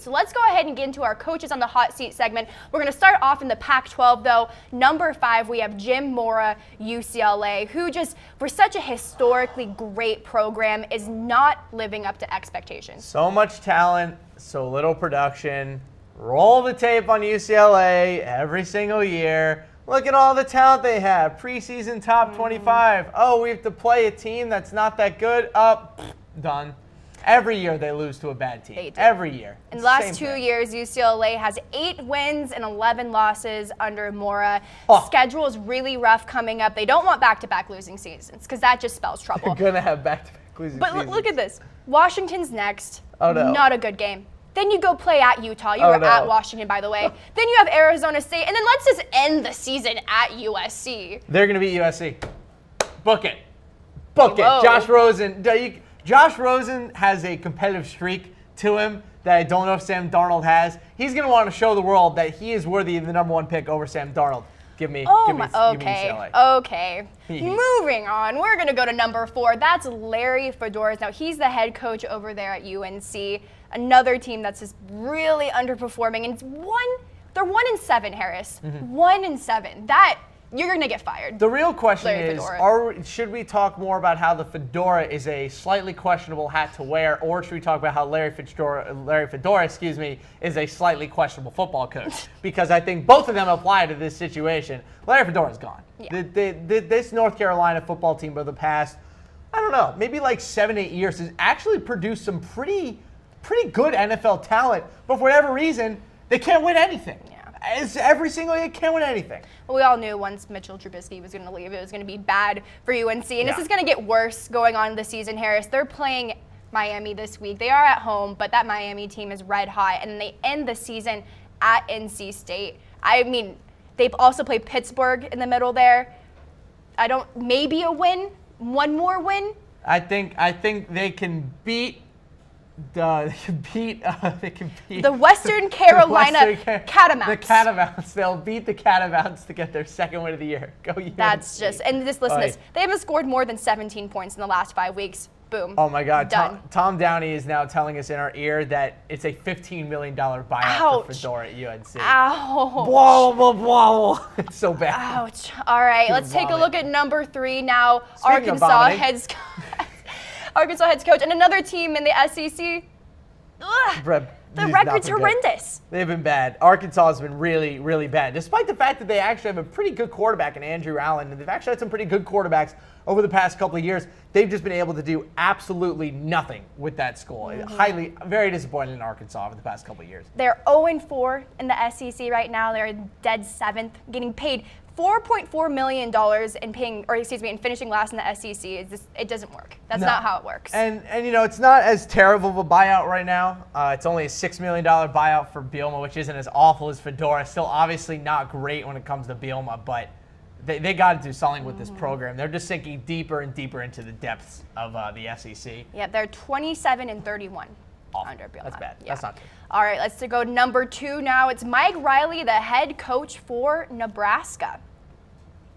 So let's go ahead and get into our coaches on the hot seat segment. We're going to start off in the Pac-12, though. Number 5, we have Jim Mora, UCLA, who just, for such a historically great program, is not living up to expectations. So much talent, so little production. Roll the tape on UCLA every single year. Look at all the talent they have. Preseason top 25. Oh, we have to play a team that's not that good. Done. Every year they lose to a bad team. They do. Every year. In the last 2 years, UCLA has 8 wins and 11 losses under Mora. Schedule is really rough coming up. They don't want back-to-back losing seasons because that just spells trouble. They're going to have back-to-back losing seasons. But look at this. Washington's next. Oh, no. Not a good game. Then you go play at Utah. You were at Washington, by the way. Then you have Arizona State. And then let's just end the season at USC. They're going to beat USC. Book it. Book it. Whoa. Josh Rosen has a competitive streak to him that I don't know if Sam Darnold has. He's going to want to show the world that he is worthy of the number 1 pick over Sam Darnold. Give me UCLA. Okay. Moving on. We're going to go to number 4. That's Larry Fedora. Now, he's the head coach over there at UNC. Another team that's just really underperforming. And they're 1-7, Harris. 1-7. That, you're going to get fired. The real question is, should we talk more about how the fedora is a slightly questionable hat to wear, or should we talk about how Larry Fedora, is a slightly questionable football coach? Because I think both of them apply to this situation. Larry Fedora's gone. Yeah. This North Carolina football team over the past, I don't know, maybe like 7-8 years has actually produced some pretty good NFL talent, but for whatever reason, they can't win anything. It's every single year, can't win anything. Well, we all knew once Mitchell Trubisky was going to leave, it was going to be bad for UNC. And this is going to get worse going on in the season, Harris. They're playing Miami this week. They are at home, but that Miami team is red hot. And they end the season at NC State. I mean, they've also played Pittsburgh in the middle there. Maybe a win? One more win? I think they can beat the Western Carolina Catamounts. The Catamounts. They'll beat the Catamounts to get their 2nd win of the year. Go UNC. That's just, and just listen to this. They haven't scored more than 17 points in the last 5 weeks. Boom. Oh my God. Done. Tom Downey is now telling us in our ear that it's a $15 million buyout for Fedora at UNC. Ouch. Blah, blah, blah. It's so bad. Ouch. All right, let's take a look at number 3 now. Speaking Arkansas head coach and another team in the SEC. The record's horrendous. They've been bad. Arkansas has been really, really bad, despite the fact that they actually have a pretty good quarterback in Andrew Allen, and they've actually had some pretty good quarterbacks over the past couple of years. They've just been able to do absolutely nothing with that school. Very disappointed in Arkansas over the past couple of years. They're 0-4 in the SEC right now. They're dead 7th, getting paid $4.4 million and finishing last in the SEC. It doesn't work. That's not how it works. And it's not as terrible of a buyout right now. It's only a $6 million buyout for Bielema, which isn't as awful as Fedora. Still obviously not great when it comes to Bielema, but they got to do something with this program. They're just sinking deeper and deeper into the depths of the SEC. Yeah, they're 27-31. Under Bielema. That's bad. Yeah. That's not good. All right, let's go number 2 now. It's Mike Riley, the head coach for Nebraska.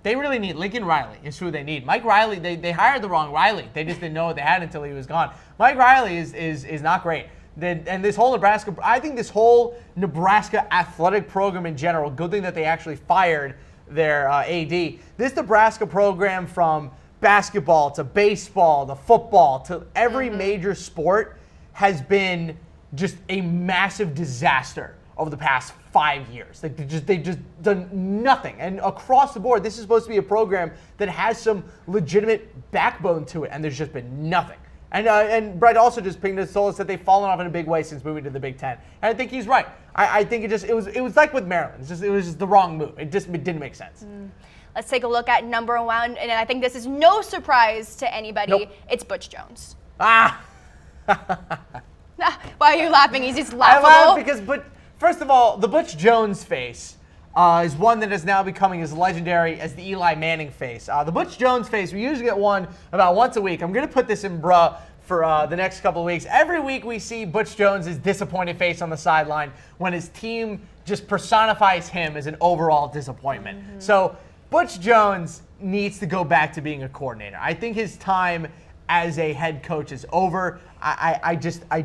They really need Lincoln Riley is who they need. Mike Riley, they hired the wrong Riley. They just didn't know what they had until he was gone. Mike Riley is not great. And this whole Nebraska, I think this whole Nebraska athletic program in general, good thing that they actually fired their AD. This Nebraska program, from basketball to baseball to football to every major sport, has been just a massive disaster over the past 5 years. They've just done nothing. And across the board, this is supposed to be a program that has some legitimate backbone to it, and there's just been nothing. And Brett also just pinged us, told us that they've fallen off in a big way since moving to the Big Ten. And I think he's right. I think it was like with Maryland. It was just the wrong move. It didn't make sense. Let's take a look at number 1, and I think this is no surprise to anybody. Nope. It's Butch Jones. Why are you laughing? He's just laughable. I laugh because, first of all, the Butch Jones face is one that is now becoming as legendary as the Eli Manning face. The Butch Jones face, we usually get one about once a week. I'm going to put this in bruh for the next couple of weeks. Every week we see Butch Jones' disappointed face on the sideline when his team just personifies him as an overall disappointment. So Butch Jones needs to go back to being a coordinator. I think his time as a head coach is over. I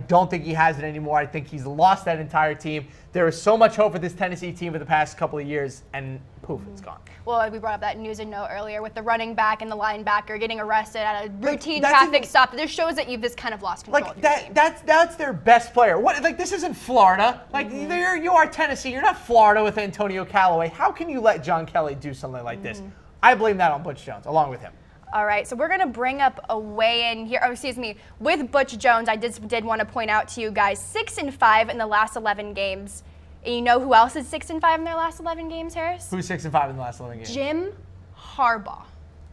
don't think he has it anymore. I think he's lost that entire team. There was so much hope for this Tennessee team for the past couple of years, and poof, it's gone. Well, we brought up that news and note earlier with the running back and the linebacker getting arrested at a routine traffic stop. This shows that you've just kind of lost control of your team. That's their best player. What, like, this isn't Florida. Like, you are Tennessee. You're not Florida with Antonio Callaway. How can you let John Kelly do something like this? I blame that on Butch Jones, along with him. All right, so we're going to bring up a weigh-in here. Oh, excuse me. With Butch Jones, I did want to point out to you guys, 6-5 in the last 11 games. And you know who else is 6-5 in their last 11 games, Harris? Who's 6-5 in the last 11 games? Jim Harbaugh.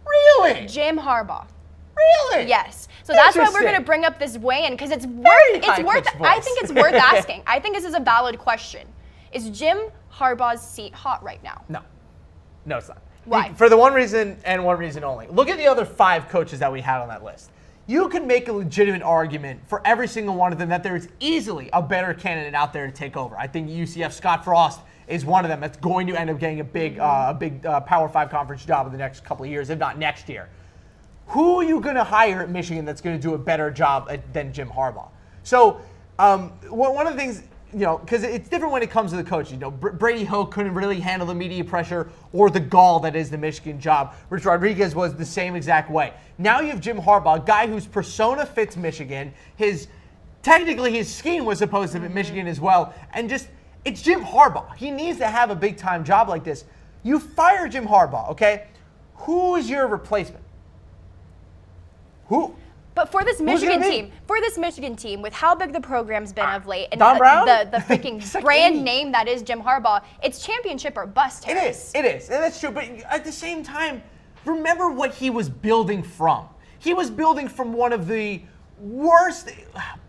Really? Jim Harbaugh. Really? Yes. So that's why we're going to bring up this weigh-in, because it's worth. I think it's worth asking. I think this is a valid question. Is Jim Harbaugh's seat hot right now? No. No, it's not. Why? For the one reason and one reason only. Look at the other 5 coaches that we had on that list. You can make a legitimate argument for every single one of them that there is easily a better candidate out there to take over. I think UCF Scott Frost is one of them that's going to end up getting a big Power 5 conference job in the next couple of years, if not next year. Who are you going to hire at Michigan that's going to do a better job than Jim Harbaugh? So one of the things, because it's different when it comes to the coaches. Brady Hoke couldn't really handle the media pressure or the gall that is the Michigan job. Rich Rodriguez was the same exact way. Now you have Jim Harbaugh, a guy whose persona fits Michigan. Technically his scheme was supposed to fit Michigan as well. And it's Jim Harbaugh. He needs to have a big-time job like this. You fire Jim Harbaugh, okay? Who is your replacement? Who? But for this Michigan team, with how big the program's been of late, and Don Brown? the freaking brand name that is Jim Harbaugh, it's championship or bust. Harris. It is, and that's true. But at the same time, remember what he was building from. He was building from one of the worst,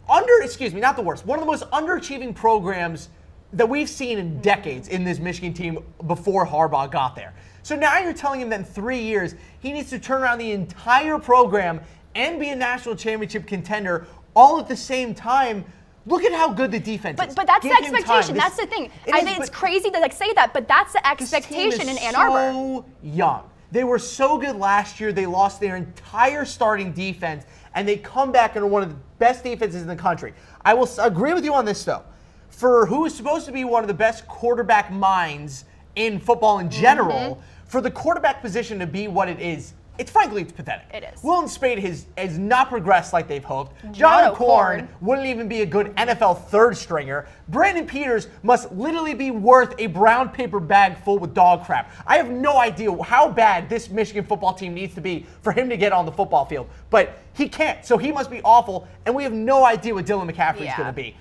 one of the most underachieving programs that we've seen in decades in this Michigan team before Harbaugh got there. So now you're telling him that in 3 years, he needs to turn around the entire program and be a national championship contender all at the same time. Look at how good the defense is. But that's the expectation. That's the thing. I think it's crazy to say that, but that's the expectation in Ann Arbor. So young. They were so good last year. They lost their entire starting defense, and they come back into one of the best defenses in the country. I will agree with you on this, though. For who is supposed to be one of the best quarterback minds in football in general, for the quarterback position to be what it is, it's pathetic. It is. Wilton Spade has not progressed like they've hoped. John O'Korn wouldn't even be a good NFL third stringer. Brandon Peters must literally be worth a brown paper bag full with dog crap. I have no idea how bad this Michigan football team needs to be for him to get on the football field. But he can't, so he must be awful, and we have no idea what Dylan McCaffrey is going to be.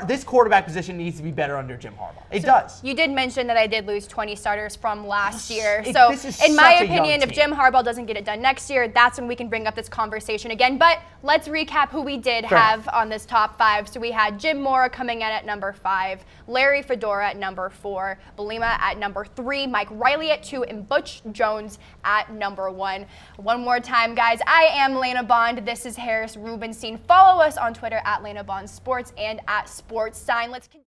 This quarterback position needs to be better under Jim Harbaugh. It does. You did mention that I did lose 20 starters from last year. So, in my opinion, if Jim Harbaugh doesn't get it done next year, that's when we can bring up this conversation again. But let's recap who we did have on this top 5. So we had Jim Mora coming in at number 5, Larry Fedora at number 4, Lena at number 3, Mike Riley at 2, and Butch Jones at number 1. One more time, guys. I am Lena Bond. This is Harris Rubenstein. Follow us on Twitter at Lena Bond Sports and at Sportstein. Let's continue.